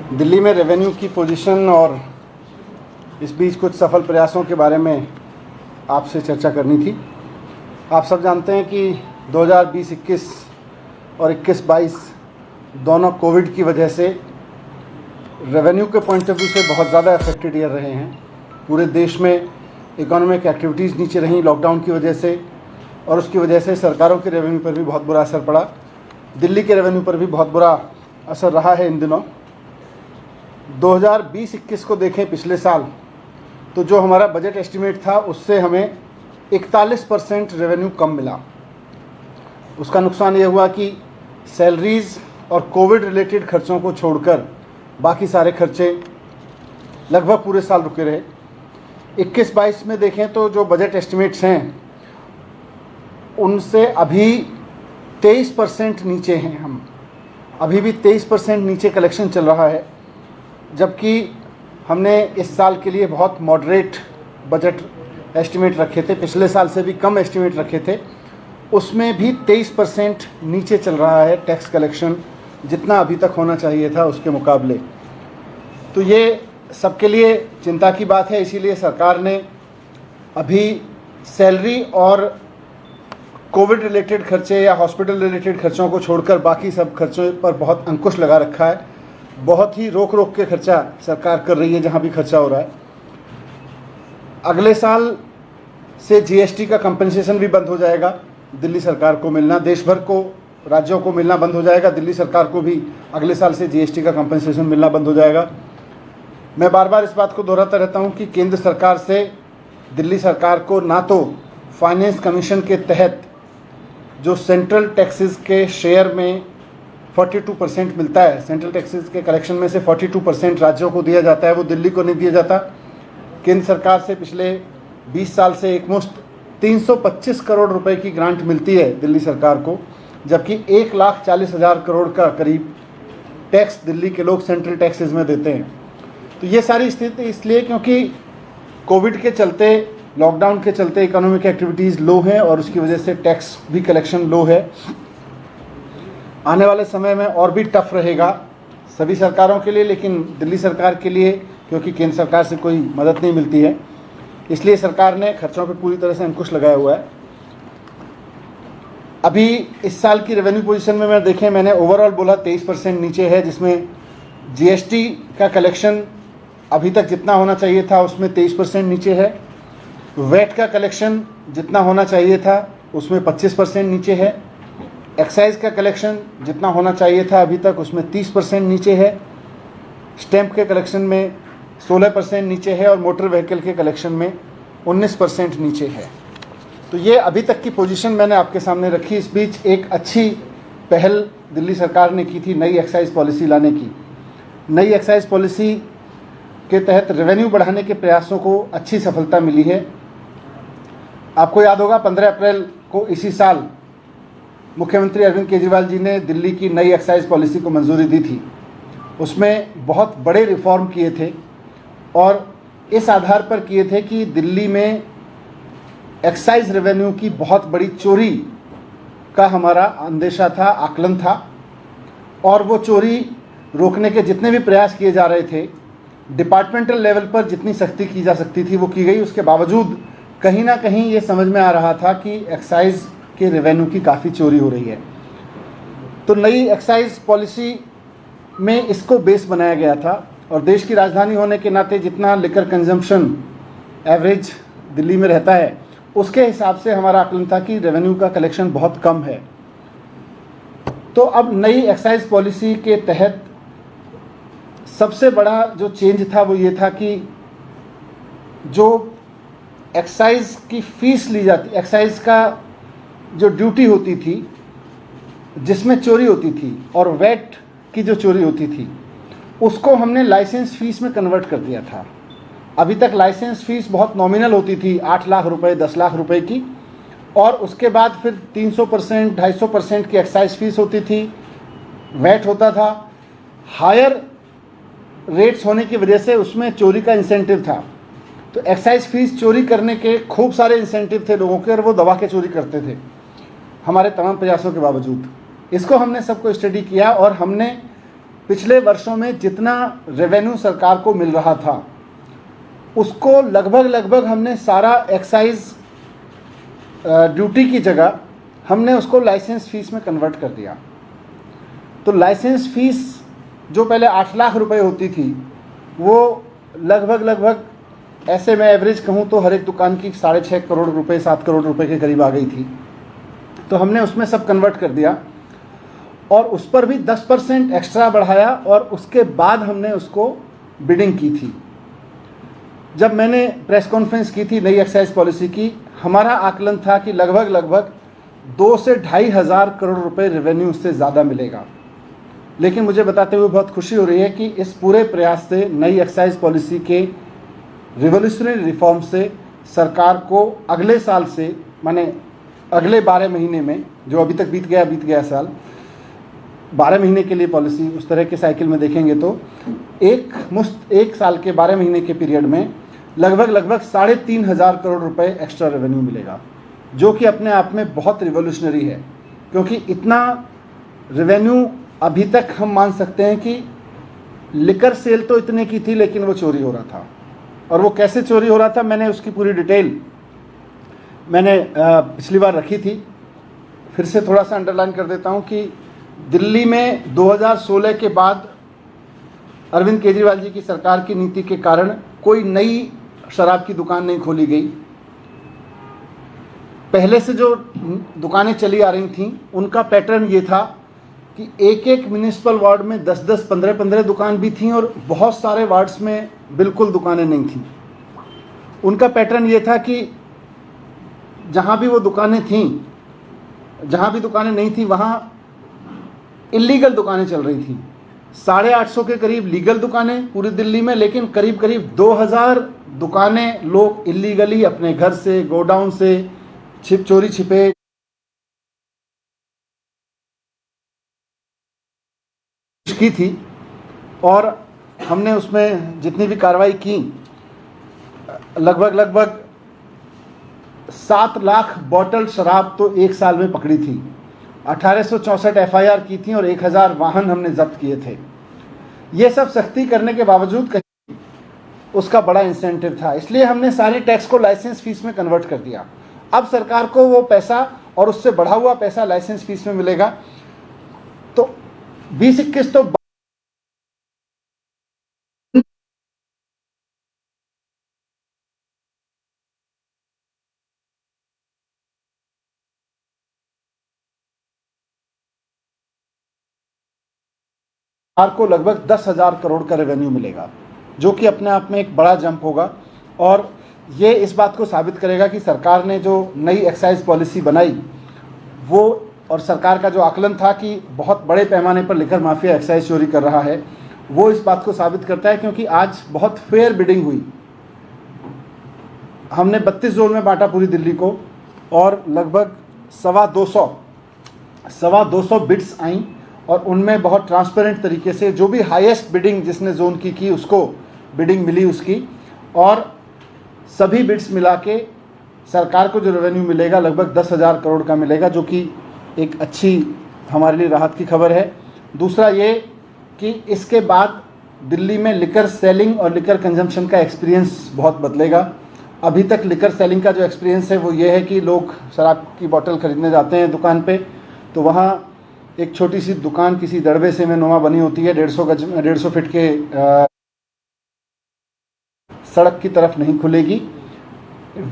दिल्ली में रेवेन्यू की पोजीशन और इस बीच कुछ सफल प्रयासों के बारे में आपसे चर्चा करनी थी। आप सब जानते हैं कि 2020-21 और 21-22 दोनों कोविड की वजह से रेवेन्यू के पॉइंट ऑफ व्यू से बहुत ज़्यादा अफेक्टेड ईयर रहे हैं। पूरे देश में इकोनॉमिक एक्टिविटीज़ नीचे रहीं लॉकडाउन की वजह से, और उसकी वजह से सरकारों के रेवेन्यू पर भी बहुत बुरा असर पड़ा। दिल्ली के रेवेन्यू पर भी बहुत बुरा असर रहा है इन दिनों। 2020-21 को देखें पिछले साल, तो जो हमारा बजट एस्टिमेट था उससे हमें 41% रेवेन्यू कम मिला। उसका नुकसान ये हुआ कि सैलरीज़ और कोविड रिलेटेड खर्चों को छोड़कर बाकी सारे खर्चे लगभग पूरे साल रुके रहे। 21-22 में देखें तो जो बजट एस्टिमेट्स हैं उनसे अभी 23% नीचे हैं। हम अभी भी 23% नीचे कलेक्शन चल रहा है, जबकि हमने इस साल के लिए बहुत मॉडरेट बजट एस्टिमेट रखे थे, पिछले साल से भी कम एस्टिमेट रखे थे। उसमें भी 23% नीचे चल रहा है टैक्स कलेक्शन, जितना अभी तक होना चाहिए था उसके मुकाबले। तो ये सबके लिए चिंता की बात है। इसीलिए सरकार ने अभी सैलरी और कोविड रिलेटेड खर्चे या हॉस्पिटल रिलेटेड खर्चों को छोड़कर बाकी सब खर्चों पर बहुत अंकुश लगा रखा है। बहुत ही रोक रोक के खर्चा सरकार कर रही है जहाँ भी खर्चा हो रहा है। अगले साल से जीएसटी का कंपनसेशन भी बंद हो जाएगा, दिल्ली सरकार को मिलना, देश भर को राज्यों को मिलना बंद हो जाएगा। दिल्ली सरकार को भी अगले साल से जीएसटी का कंपनसेशन मिलना बंद हो जाएगा। मैं बार बार इस बात को दोहराता रहता हूँ कि केंद्र सरकार से दिल्ली सरकार को ना तो फाइनेंस कमीशन के तहत जो सेंट्रल टैक्सेस के शेयर में 42% मिलता है, सेंट्रल टैक्सेस के कलेक्शन में से 42% राज्यों को दिया जाता है, वो दिल्ली को नहीं दिया जाता। केंद्र सरकार से पिछले 20 साल से एकमुश्त 325 करोड़ रुपए की ग्रांट मिलती है दिल्ली सरकार को, जबकि 1,40,000 करोड़ का करीब टैक्स दिल्ली के लोग सेंट्रल टैक्सेस में देते हैं। तो ये सारी स्थिति इसलिए क्योंकि कोविड के चलते, लॉकडाउन के चलते इकोनॉमिक एक्टिविटीज़ लो हैं और उसकी वजह से टैक्स भी कलेक्शन लो है। आने वाले समय में और भी टफ रहेगा सभी सरकारों के लिए, लेकिन दिल्ली सरकार के लिए क्योंकि केंद्र सरकार से कोई मदद नहीं मिलती है, इसलिए सरकार ने खर्चों पर पूरी तरह से अंकुश लगाया हुआ है। अभी इस साल की रेवेन्यू पोजीशन में देखें, मैंने ओवरऑल बोला 23% नीचे है, जिसमें जीएसटी का कलेक्शन अभी तक जितना होना चाहिए था उसमें 23% नीचे है। वैट का कलेक्शन जितना होना चाहिए था उसमें 25% नीचे है। एक्साइज का कलेक्शन जितना होना चाहिए था अभी तक उसमें 30% नीचे है। स्टैंप के कलेक्शन में 16% नीचे है और मोटर व्हीकल के कलेक्शन में 19% नीचे है। तो ये अभी तक की पोजीशन मैंने आपके सामने रखी। इस बीच एक अच्छी पहल दिल्ली सरकार ने की थी नई एक्साइज पॉलिसी लाने की। नई एक्साइज पॉलिसी के तहत रेवेन्यू बढ़ाने के प्रयासों को अच्छी सफलता मिली है। आपको याद होगा 15 अप्रैल को इसी साल मुख्यमंत्री अरविंद केजरीवाल जी ने दिल्ली की नई एक्साइज पॉलिसी को मंजूरी दी थी। उसमें बहुत बड़े रिफॉर्म किए थे और इस आधार पर किए थे कि दिल्ली में एक्साइज रेवेन्यू की बहुत बड़ी चोरी का हमारा अंदेशा था, आकलन था, और वो चोरी रोकने के जितने भी प्रयास किए जा रहे थे, डिपार्टमेंटल लेवल पर जितनी सख्ती की जा सकती थी वो की गई। उसके बावजूद कहीं ना कहीं ये समझ में आ रहा था कि एक्साइज के रेवेन्यू की काफ़ी चोरी हो रही है। तो नई एक्साइज पॉलिसी में इसको बेस बनाया गया था, और देश की राजधानी होने के नाते जितना लिकर कंजम्पशन एवरेज दिल्ली में रहता है उसके हिसाब से हमारा आकलन था कि रेवेन्यू का कलेक्शन बहुत कम है। तो अब नई एक्साइज पॉलिसी के तहत सबसे बड़ा जो चेंज था वो ये था कि जो एक्साइज की फ़ीस ली जाती, एक्साइज का जो ड्यूटी होती थी जिसमें चोरी होती थी और वैट की जो चोरी होती थी, उसको हमने लाइसेंस फ़ीस में कन्वर्ट कर दिया था। अभी तक लाइसेंस फ़ीस बहुत नॉमिनल होती थी, 8 लाख रुपए, 10 लाख रुपए की, और उसके बाद फिर 300%, 250% की एक्साइज फ़ीस होती थी, वैट होता था। हायर रेट्स होने की वजह से उसमें चोरी का इंसेंटिव था। तो एक्साइज फ़ीस चोरी करने के खूब सारे इंसेंटिव थे लोगों के, और वो दबा के चोरी करते थे हमारे तमाम प्रयासों के बावजूद। इसको हमने सबको स्टडी किया और हमने पिछले वर्षों में जितना रेवेन्यू सरकार को मिल रहा था उसको लगभग हमने सारा एक्साइज ड्यूटी की जगह हमने उसको लाइसेंस फीस में कन्वर्ट कर दिया। तो लाइसेंस फीस जो पहले 8 लाख रुपए होती थी वो लगभग ऐसे मैं एवरेज कहूँ तो हर एक दुकान की 6.5 करोड़ रुपए 7 करोड़ रुपए के करीब आ गई थी। तो हमने उसमें सब कन्वर्ट कर दिया और उस पर भी 10% एक्स्ट्रा बढ़ाया और उसके बाद हमने उसको बिडिंग की थी। जब मैंने प्रेस कॉन्फ्रेंस की थी नई एक्साइज पॉलिसी की, हमारा आकलन था कि लगभग 2 से 2.5 हज़ार करोड़ रुपए रेवेन्यू उससे ज़्यादा मिलेगा। लेकिन मुझे बताते हुए बहुत खुशी हो रही है कि इस पूरे प्रयास से, नई एक्साइज पॉलिसी के रिवोल्यूशनरी रिफॉर्म से सरकार को अगले साल से, माने अगले 12 महीने में, जो अभी तक बीत गया साल, 12 महीने के लिए पॉलिसी उस तरह के साइकिल में देखेंगे तो एक साल के 12 महीने के पीरियड में लगभग 3.5 हज़ार करोड़ रुपए एक्स्ट्रा रेवेन्यू मिलेगा, जो कि अपने आप में बहुत रिवोल्यूशनरी है। क्योंकि इतना रेवेन्यू अभी तक हम मान सकते हैं कि लिकर सेल तो इतने की थी लेकिन वो चोरी हो रहा था। और वो कैसे चोरी हो रहा था, मैंने उसकी पूरी डिटेल मैंने पिछली बार रखी थी, फिर से थोड़ा सा अंडरलाइन कर देता हूँ कि दिल्ली में 2016 के बाद अरविंद केजरीवाल जी की सरकार की नीति के कारण कोई नई शराब की दुकान नहीं खोली गई। पहले से जो दुकानें चली आ रही थीं उनका पैटर्न ये था कि एक म्युनिसिपल वार्ड में 10-10, 15-15 दुकान भी थीं और बहुत सारे वार्ड्स में बिल्कुल दुकानें नहीं थीं। उनका पैटर्न ये था कि जहाँ भी वो दुकानें थीं, जहाँ भी दुकानें नहीं थी वहाँ इलीगल दुकानें चल रही थी। 850 के करीब लीगल दुकानें पूरी दिल्ली में, लेकिन करीब 2000 दुकानें लोग इलीगली अपने घर से, गोडाउन से चोरी छिपे की थी। और हमने उसमें जितनी भी कार्रवाई की, लगभग 7 लाख बॉटल शराब तो एक साल में पकड़ी थी। 1864 एफआईआर की थी और 1000 वाहन हमने जब्त किए थे। ये सब सख्ती करने के बावजूद कहीं उसका बड़ा इंसेंटिव था, इसलिए हमने सारी टैक्स को लाइसेंस फीस में कन्वर्ट कर दिया। अब सरकार को वो पैसा और उससे बढ़ा हुआ पैसा लाइसेंस फीस में मिलेगा। तो 20-21 तो सरकार को लगभग 10,000 करोड़ का रेवेन्यू मिलेगा, जो कि अपने आप में एक बड़ा जंप होगा। और ये इस बात को साबित करेगा कि सरकार ने जो नई एक्साइज पॉलिसी बनाई वो, और सरकार का जो आकलन था कि बहुत बड़े पैमाने पर लिकर माफिया एक्साइज चोरी कर रहा है, वो इस बात को साबित करता है। क्योंकि आज बहुत फेयर बिडिंग हुई। हमने 32 जोन में बांटा पूरी दिल्ली को और लगभग 250 बिड्स आई और उनमें बहुत ट्रांसपेरेंट तरीके से जो भी हाईएस्ट बिडिंग जिसने जोन की उसको बिडिंग मिली उसकी, और सभी बिड्स मिला के सरकार को जो रेवेन्यू मिलेगा लगभग 10,000 करोड़ का मिलेगा, जो कि एक अच्छी हमारे लिए राहत की खबर है। दूसरा ये कि इसके बाद दिल्ली में लिकर सेलिंग और लिकर कंजम्पशन का एक्सपीरियंस बहुत बदलेगा। अभी तक लिकर सेलिंग का जो एक्सपीरियंस है वो ये है कि लोग शराब की बोतल खरीदने जाते हैं दुकान पे, तो वहाँ एक छोटी सी दुकान किसी दड़बे से में नुमा बनी होती है, 150 फीट के सड़क की तरफ नहीं खुलेगी।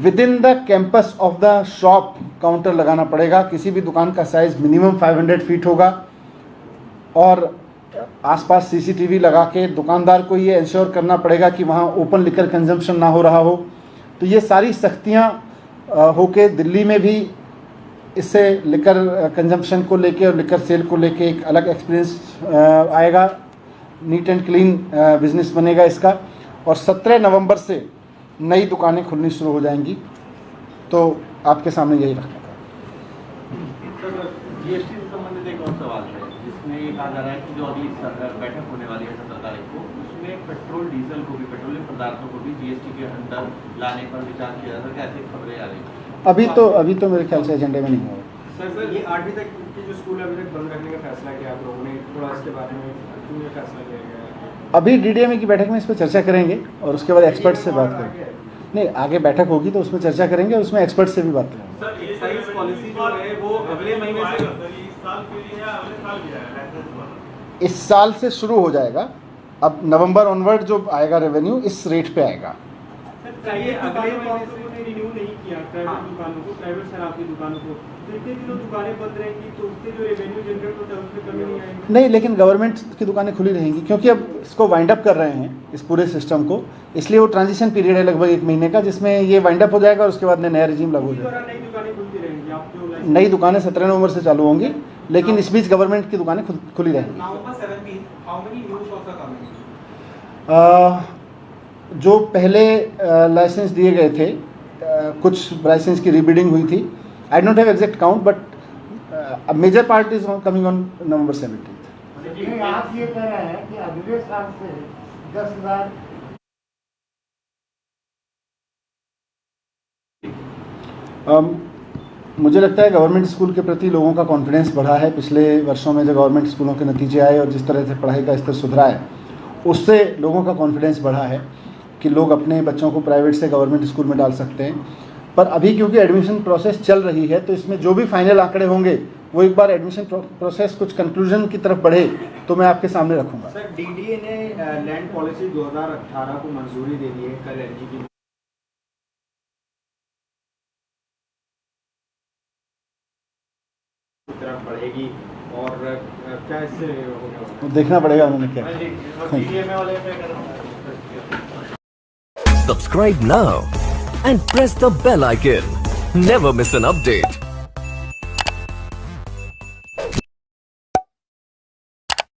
With in the campus of the shop counter लगाना पड़ेगा। किसी भी दुकान का साइज मिनिमम 500 फीट होगा और आसपास सीसीटीवी लगा के दुकानदार को ये इंश्योर करना पड़ेगा कि वहाँ ओपन लिकर कंजम्पशन ना हो रहा हो। तो ये सारी सख्तियाँ होके दिल्ली में भी इससे लिकर कंजम्पशन को लेके और लिकर सेल को लेके एक अलग एक्सपीरियंस आएगा। नीट एंड क्लीन बिजनेस बनेगा इसका। और 17 नवंबर से नई दुकानें खुलनी शुरू हो जाएंगी। तो आपके सामने यही रखना था। सर, जीएसटी से संबंधित एक और सवाल है जिसमें ये कहा जा रहा है कि जो अगली बैठक होने वाली है 17 तारीख को, उसमें पेट्रोल डीजल को भी, पेट्रोलियम पदार्थों को भी जीएसटी के अंदर लाने पर विचार किया जा रहा है। ऐसी खबरें आ रही हैं। अभी तो मेरे ख्याल से एजेंडे में नहीं होगा। सर ये 8वीं तक कि जो स्कूल अभी तक बंद रखने का फैसला किया आप लोगों ने, थोड़ा इसके बारे में क्यों ये फैसला किया गया है? अभी डीडीएमए की बैठक में इस पर चर्चा करेंगे और उसके बाद एक्सपर्ट से बात करेंगे। नहीं, आगे बैठक होगी तो उसमें चर्चा करेंगे और उसमें एक्सपर्ट से भी बात करेंगे। सर एक्साइज पॉलिसी जो है वो अगले महीने से इस साल से शुरू हो जाएगा। अब नवंबर ऑनवर्ड जो आएगा रेवेन्यू इस रेट पे आएगा। चाहिए अगले महीने से रिन्यू नहीं किया प्राइवेट दुकानों को, प्राइवेट शराब की दुकानों को, तो इतने दिनों दुकानें बंद रहेंगी तो उससे जो रेवेन्यू जनरेट होता है उसमें कमी नहीं आएगी? नहीं, लेकिन गवर्नमेंट की दुकानें खुली रहेंगी क्योंकि अब इसको वाइंड अप कर रहे हैं इस पूरे सिस्टम को, इसलिए वो ट्रांजिशन पीरियड है लगभग 1 महीने का, जिसमें ये वाइंड अप हो जाएगा और उसके बाद नया रिजीम लागू हो जाएगा। नई दुकानें खुलती रहेंगी, आप जो नई दुकानें 17 नवंबर से चालू होंगी, लेकिन इस बीच गवर्नमेंट की दुकानें खुली रहेंगी। November 17th, how many new shops are coming? जो पहले लाइसेंस दिए गए थे, कुछ लाइसेंस की रीबिडिंग हुई थी। I don't have exact count but major part is coming on November 17th। आप ये कह रहे हैं कि अगले साल से 10,000 मुझे लगता है गवर्नमेंट स्कूल के प्रति लोगों का कॉन्फिडेंस बढ़ा है पिछले वर्षों में। जो गवर्नमेंट स्कूलों के नतीजे आए और जिस तरह से पढ़ाई का स्तर सुधरा है, उससे लोगों का कॉन्फिडेंस बढ़ा है कि लोग अपने बच्चों को प्राइवेट से गवर्नमेंट स्कूल में डाल सकते हैं। पर अभी क्योंकि एडमिशन प्रोसेस चल रही है, तो इसमें जो भी फाइनल आंकड़े होंगे वो एक बार एडमिशन प्रोसेस कुछ कंक्लूजन की तरफ बढ़े तो मैं आपके सामने रखूँगा। सर डीडीए ने लैंड पॉलिसी 2018 को मंजूरी दे दी है, कल एलजी की तरफ बढ़ेगी और क्या इससे होगा? देखना पड़ेगा उन्होंने क्या। डीडीएमए वाले पे Subscribe now and press the bell icon. Never miss an update.